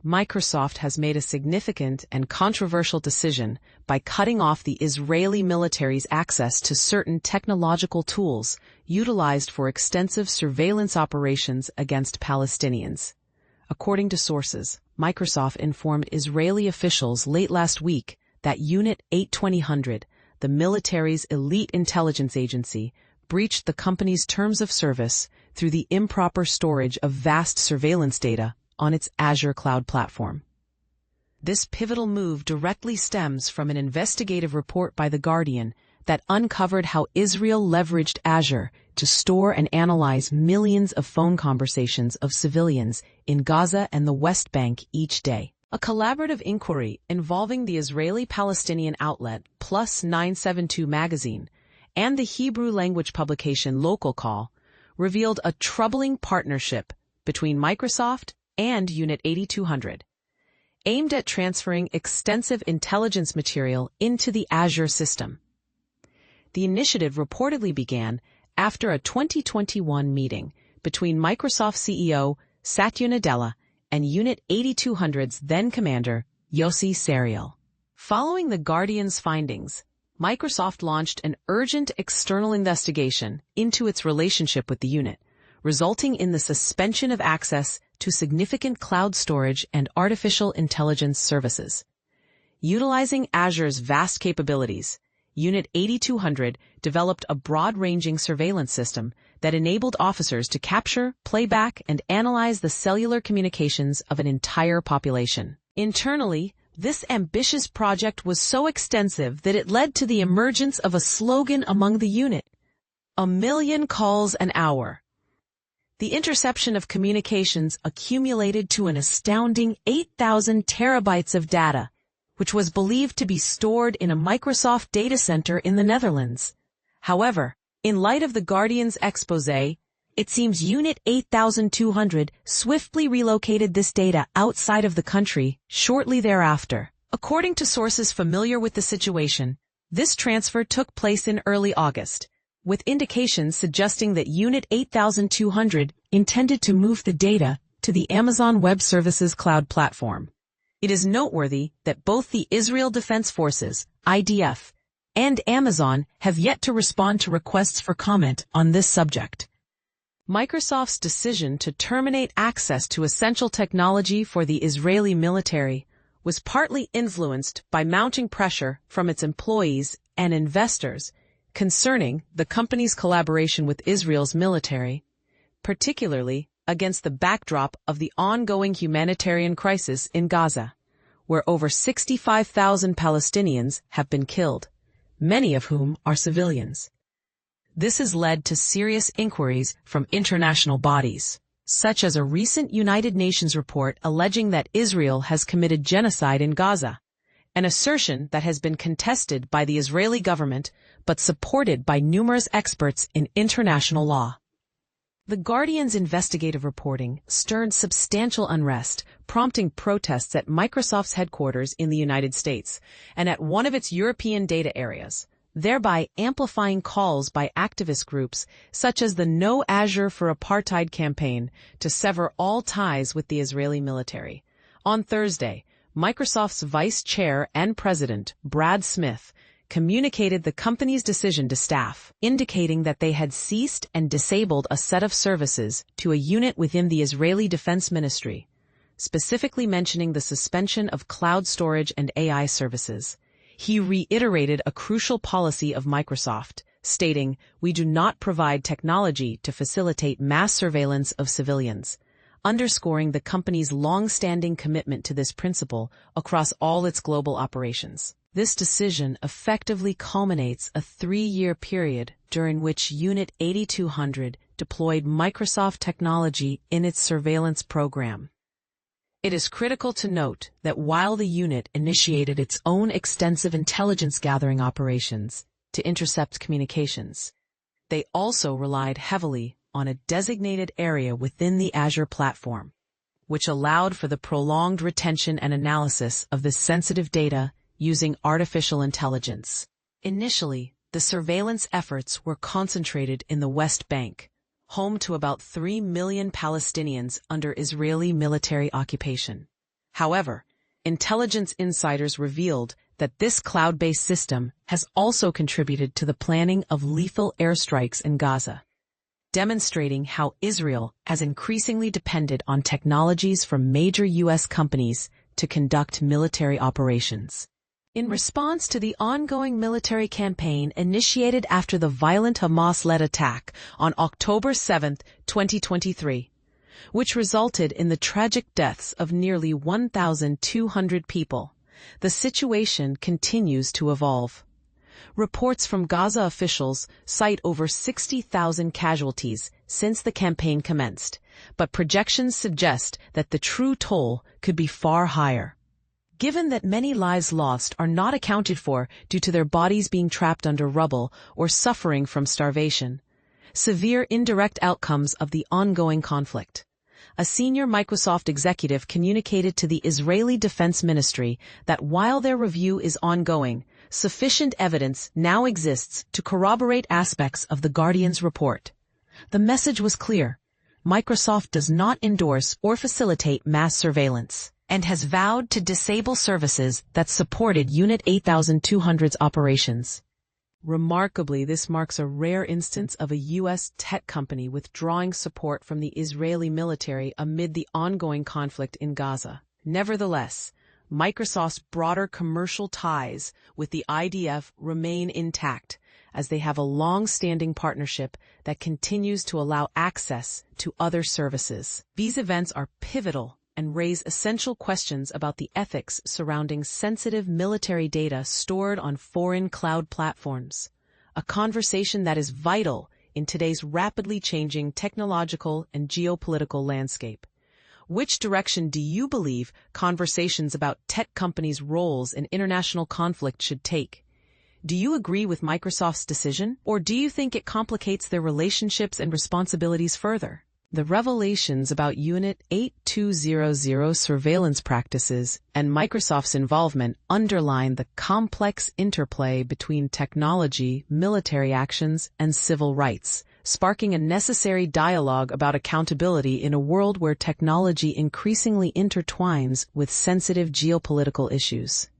Microsoft has made a significant and controversial decision by cutting off the Israeli military's access to certain technological tools utilized for extensive surveillance operations against Palestinians. According to sources, Microsoft informed Israeli officials late last week that Unit 8200, the military's elite intelligence agency, breached the company's terms of service through the improper storage of vast surveillance data on its Azure cloud platform. This pivotal move directly stems from an investigative report by The Guardian that uncovered how Israel leveraged Azure to store and analyze millions of phone conversations of civilians in Gaza and the West Bank each day. A collaborative inquiry involving the Israeli-Palestinian outlet Plus 972 magazine and the Hebrew-language publication Local Call revealed a troubling partnership between Microsoft and Unit 8200, aimed at transferring extensive intelligence material into the Azure system. The initiative reportedly began after a 2021 meeting between Microsoft CEO Satya Nadella and Unit 8200's then-commander Yossi Serial. Following The Guardian's findings, Microsoft launched an urgent external investigation into its relationship with the unit, resulting in the suspension of access to significant cloud storage and artificial intelligence services. Utilizing Azure's vast capabilities, Unit 8200 developed a broad-ranging surveillance system that enabled officers to capture, playback, and analyze the cellular communications of an entire population. Internally, this ambitious project was so extensive that it led to the emergence of a slogan among the unit: "1 million calls an hour." The interception of communications accumulated to an astounding 8,000 terabytes of data, which was believed to be stored in a Microsoft data center in the Netherlands. However, in light of The Guardian's exposé, it seems Unit 8200 swiftly relocated this data outside of the country shortly thereafter. According to sources familiar with the situation, this transfer took place in early August, with indications suggesting that Unit 8200 intended to move the data to the Amazon Web Services cloud platform. It is noteworthy that both the Israel Defense Forces, IDF, and Amazon have yet to respond to requests for comment on this subject. Microsoft's decision to terminate access to essential technology for the Israeli military was partly influenced by mounting pressure from its employees and investors concerning the company's collaboration with Israel's military, particularly against the backdrop of the ongoing humanitarian crisis in Gaza, where over 65,000 Palestinians have been killed, many of whom are civilians. This has led to serious inquiries from international bodies, such as a recent United Nations report alleging that Israel has committed genocide in Gaza, an assertion that has been contested by the Israeli government but supported by numerous experts in international law. The Guardian's investigative reporting stirred substantial unrest, prompting protests at Microsoft's headquarters in the United States and at one of its European data areas, thereby amplifying calls by activist groups such as the No Azure for Apartheid campaign to sever all ties with the Israeli military. On Thursday, Microsoft's vice chair and president, Brad Smith, communicated the company's decision to staff, indicating that they had ceased and disabled a set of services to a unit within the Israeli Defense Ministry, specifically mentioning the suspension of cloud storage and AI services. He reiterated a crucial policy of Microsoft, stating, "We do not provide technology to facilitate mass surveillance of civilians," underscoring the company's long-standing commitment to this principle across all its global operations. This decision effectively culminates a 3-year period during which Unit 8200 deployed Microsoft technology in its surveillance program. It is critical to note that while the unit initiated its own extensive intelligence-gathering operations to intercept communications, they also relied heavily on a designated area within the Azure platform, which allowed for the prolonged retention and analysis of this sensitive data using artificial intelligence. Initially, the surveillance efforts were concentrated in the West Bank, home to about 3 million Palestinians under Israeli military occupation. However, intelligence insiders revealed that this cloud-based system has also contributed to the planning of lethal airstrikes in Gaza, demonstrating how Israel has increasingly depended on technologies from major U.S. companies to conduct military operations. In response to the ongoing military campaign initiated after the violent Hamas-led attack on October 7, 2023, which resulted in the tragic deaths of nearly 1,200 people, the situation continues to evolve. Reports from Gaza officials cite over 60,000 casualties since the campaign commenced, but projections suggest that the true toll could be far higher. Given that many lives lost are not accounted for due to their bodies being trapped under rubble or suffering from starvation, severe indirect outcomes of the ongoing conflict. A senior Microsoft executive communicated to the Israeli Defense Ministry that while their review is ongoing, sufficient evidence now exists to corroborate aspects of the Guardian's report. The message was clear. Microsoft does not endorse or facilitate mass surveillance, and has vowed to disable services that supported Unit 8200's operations. Remarkably, this marks a rare instance of a U.S. tech company withdrawing support from the Israeli military amid the ongoing conflict in Gaza. Nevertheless, Microsoft's broader commercial ties with the IDF remain intact, as they have a long-standing partnership that continues to allow access to other services. These events are pivotal and raise essential questions about the ethics surrounding sensitive military data stored on foreign cloud platforms, a conversation that is vital in today's rapidly changing technological and geopolitical landscape. Which direction do you believe conversations about tech companies' roles in international conflict should take? Do you agree with Microsoft's decision, or do you think it complicates their relationships and responsibilities further? The revelations about Unit 8200 surveillance practices and Microsoft's involvement underline the complex interplay between technology, military actions, and civil rights, sparking a necessary dialogue about accountability in a world where technology increasingly intertwines with sensitive geopolitical issues.